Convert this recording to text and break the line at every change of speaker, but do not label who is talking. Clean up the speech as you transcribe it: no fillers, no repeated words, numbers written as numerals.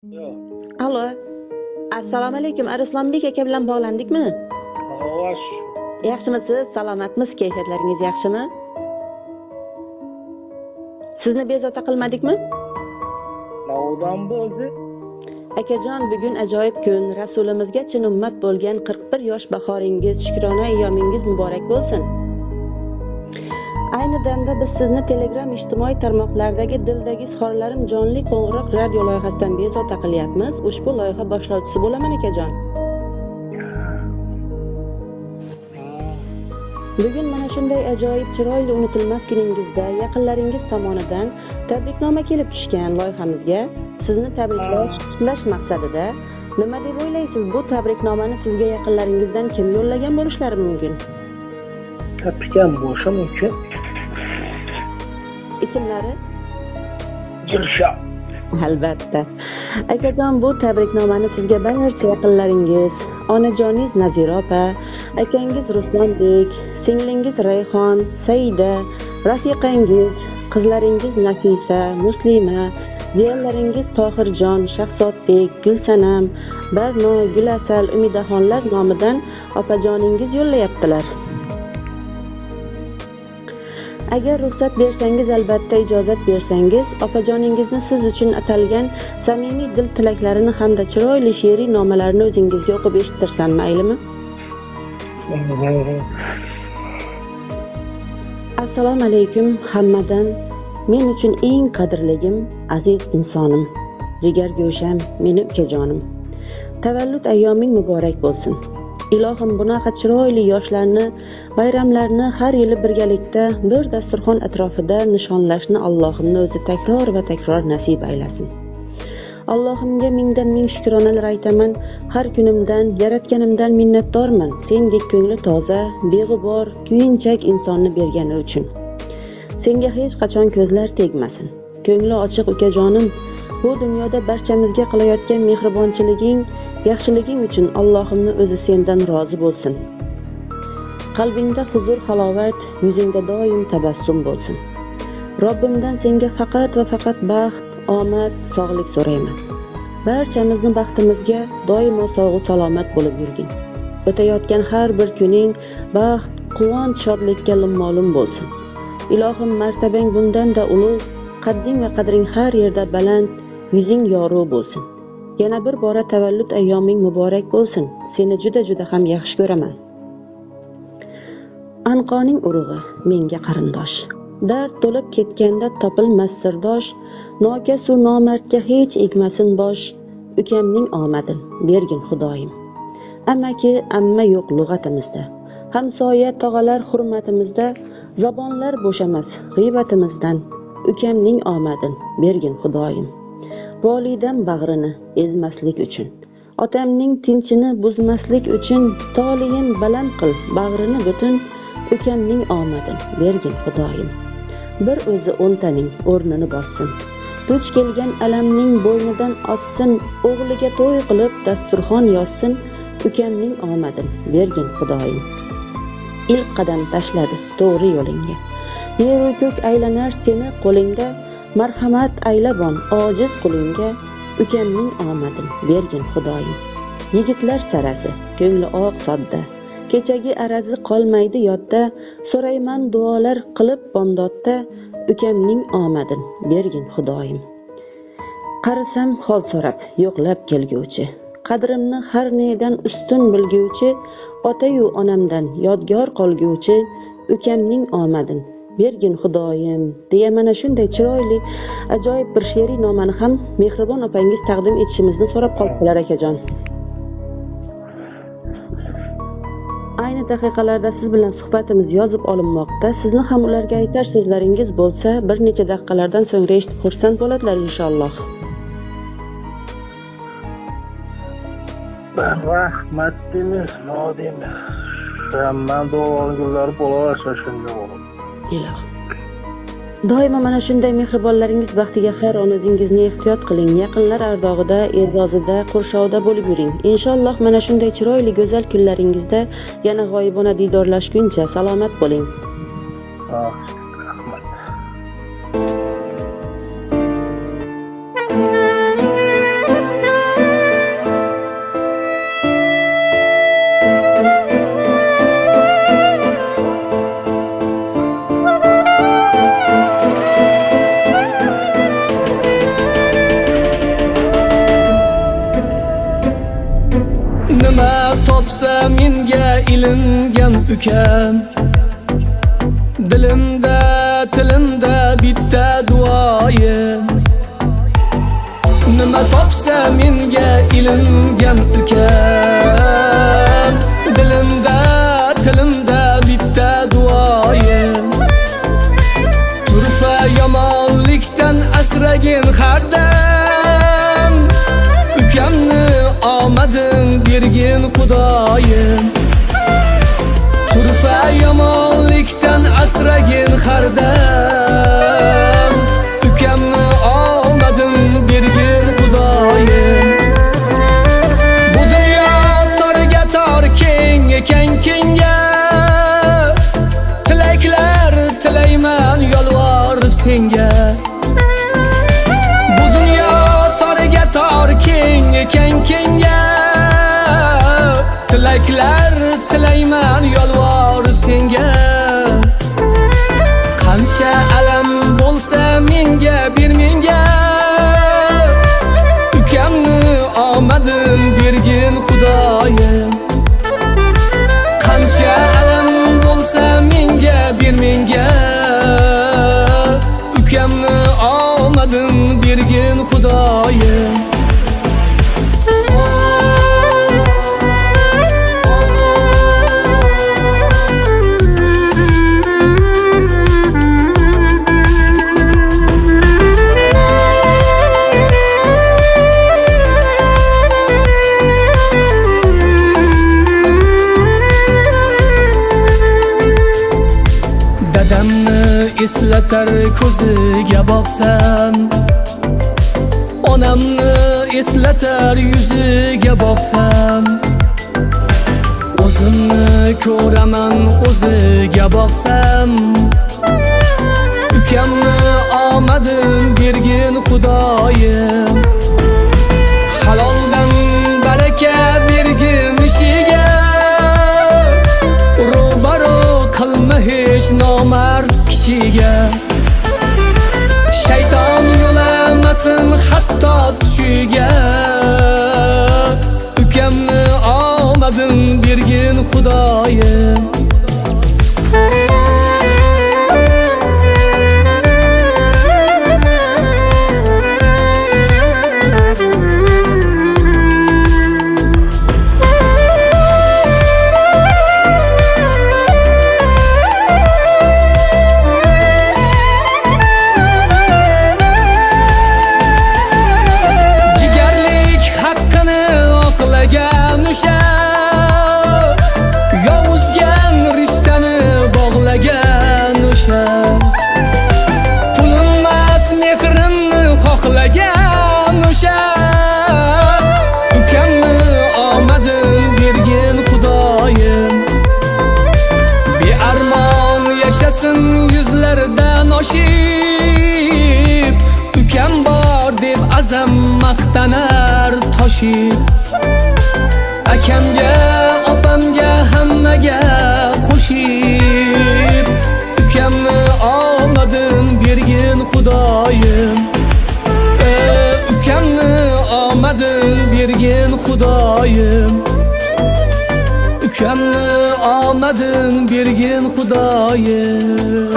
Yo'q.
Alo. Assalomu alaykum. Arslonbek aka bilan bog'landikmi?
Xo'sh.
Yaxshimisiz? Salomatmisiz? Kayfiyatlaringiz yaxshimi? Sizni bezovta qilmadikmi?
Navodan bo'ldi?
Akajon, bugun ajoyib kun. Rasulimizga chin ummat bo'lgan 41 yosh bahoringiz, shukrona ayyomingiz muborak bo'lsin. Ayni damda biz sizni Telegram ijtimoiy tarmoqlardagi dildagi izhorlarim jonli qo'ng'iroq radio loyihasidan bezovta qilyapmiz. Ushbu loyiha boshlovchisi bo'laman akajon. Bugun mana shunday ajoyib chiroyli unutilmas kuningizda yaqinlaringiz tomonidan tabriknoma kelib tushgan loyihamizga sizni tabriklash maqsadida nima deb o'ylaysiz? Bu tabriknomani sizga yaqinlaringizdan kim yo'llagan bo'lishlari mumkin?
Tabrikam bo'lishi mumkin.
Ismlari?
Dilshod.
Albatta. Akajon, bu tabriknomani sizga barcha yaqinlaringiz, onajoningiz Nazira opa, akangiz Ruslonbek, singlingiz Rayhon, Saida, rafiqangiz, qizlaringiz Nafisa, Muslima, jiyanlaringiz Tohirjon, Shahzodbek, Gulsanam, Barno, Gulasal, Umidaxonlar nomidan opajoningiz yo'llayaptilar. Agar ruxsat bersangiz, albatta ijozat bersangiz, opajoningizni siz uchun atalgan samimiy dil tilaklarini hamda chiroyli she'riy nomalarini o'zingizga o'qib eshittirsam maylimi? Assalomu alaykum hammadan. Men uchun eng qadrligim, aziz insonim, jigar go'sham, meni ukajonim. Tavallud ayyoming muborak bo'lsin. Ilohim bunaqa chiroyli yoshlarni, bayramlarni har yili birgalikda bir dasturxon atrofida nishonlashni Allohimni o'zi takror va takror nasib aylasin. Allohimga mingdan ming shukronalar aytaman. Har kunimdan, yaratganimdan minnatdorman. Sendek ko'ngli toza, beg'ubor, kuyinchak insonni bergani uchun. Senga hech qachon ko'zlar tegmasin. Ko'ngli ochiq ukajonim, bu dunyoda barchamizga qilayotgan mehribonchiliging, yaxshiliging uchun Allohimni o'zi sendan rozi bo'lsin. Qalbingda huzur, halovat, yuzingda doim tabassum bo'lsin. Robbimdan senga faqat va faqat baxt, omad, sog'lik so'rayman. Barchamizni baxtimizga doimo sog'u salomat bo'lib yurgin. O'tayotgan har bir kuning baxt, quvonch, shodlikka lim-molim bo'lsin. Ilohim, martabang bundan-da ulug', qadding va qadring har yerda baland, yuzing yorug' bo'lsin. Yana bir bora tavallud ayyoming muborak bo'lsin. Seni juda ham yaxshi ko'raman. Anqoning urug'i menga qarindosh. Dard to'lib ketganda topilmas sirdosh, nokasu nomardga hech egmasin bosh. Ukamning omadin bergin Xudoyim. Amaki, amma yo'q lug'atimizda. Hamsoya tog'alar hurmatimizda, zabonlar bo'shamas g'iybatimizdan. Ukamning omadin bergin Xudoyim. Volidam bag'rini ezmaslik uchun, otamning tinchini buzmaslik uchun, toliyim baland qil bag'rini butun. Ukamning omadin bergin Xudoyim. Bir o'zi o'ntaning o'rnini bossin. Duch kelgan alamning bo'ynidan otsin, o'g'liga to'y qilib dasturxon yozsin. Ukamning omadin bergin Xudoyim. Ilk qadam tashladi to'g'ri yo'lingga. Yer u ko'k aylanar seni qo'lingda, marhamat aylabon ojiz qulingga. Ukamning omadin bergin Xudoyim. Yigitlar sarasi, ko'ngli oq sodda, kechagi arazi qolmaydi yodda, so'rayman duolar qilib bomdodda. Ukamning omadin bergin Xudoyim. Qarasam hol so'rab yo'qlab kelguvchi, qadrimni har nedan ustun bilguvchi, ota-yu onamdan yodgor qolguvchi. Ukamning omadin bergin Xudoyim deya mana shunday chiroyli ajoyib bir she'riy nomani ham mehribon opangiz taqdim etishimizni so'rab qoldilar akajon. Ayni daqiqalarda siz bilan suhbatimiz yozib olinmoqda. Sizni ham ularga aytar so'zlaringiz bo'lsa, bir necha daqiqalardan so'ng eshitib xursand bo'ladilar inshaalloh.
Rahmat deymiz, deymiz. Hamman duolar bo'laversa shunday bo'ladi.
Ilohim. Doimo mana shunday mehribonlaringiz baxtiga xayr, onazingizni ehtiyot qiling. Yaqinlar ardog'ida, e'zozida, qurshovda bo'lib yuring. Inshaalloh mana shunday chiroyli go'zal kunlaringizda yana g'oyibona diydorlashguncha salomat bo'ling.
Rahmat.
topsa menga ilingan ukam. Dilimda, tilimda bitta duoyim. Nima topsa menga ilingan ukam. Dilimda, tilimda bitta duoyim. Turfa yomonlikdan asragin hardam. Ukamni omadin bergin Xudoyim. Turfa yomonlikdan asragin hardam. Ukamni omadin bergin Xudoyim. Bu dunyo torga tor, keng ekan kengga. Tilaklar tilayman yolvorib senga. Bu dunyo torga tor, keng ekan kengga. Tilaklar tilayman yolvorib senga. Qancha alam bo'lsa menga bir menga. Ukamni omadin bergin Xudoyim. Qancha alam bo'lsa menga bir menga. Ukamni omadin bergin Xudoyim. Dadamni eslatar ko'ziga boqsam, onamni eslatar yuziga boqsam, o'zimni ko'raman o'ziga boqsam. Ukamni omadin bergin Xudoyim. Haloldan baraka bergin ishiga. Ro'baro qilma hech nomard kishiga. Shayton yo'lamasin hatto tushiga. Ukamni omadin bergin Xudoyim. Yovuzgan rishtani bog'lagan o'sha. Pulinmas mehrimni xohlagan o'sha. Ukamni omadin bergin Xudoyim. Bearmon yashasin yuzlaridan oshib. Ukam bor deb azam maqtanar toshib. Akamga, opamga, hammaga qo'shib. Ukamni omadin bergin Xudoyim. Ukamni omadin bergin Xudoyim. Ukamni omadin bergin Xudoyim.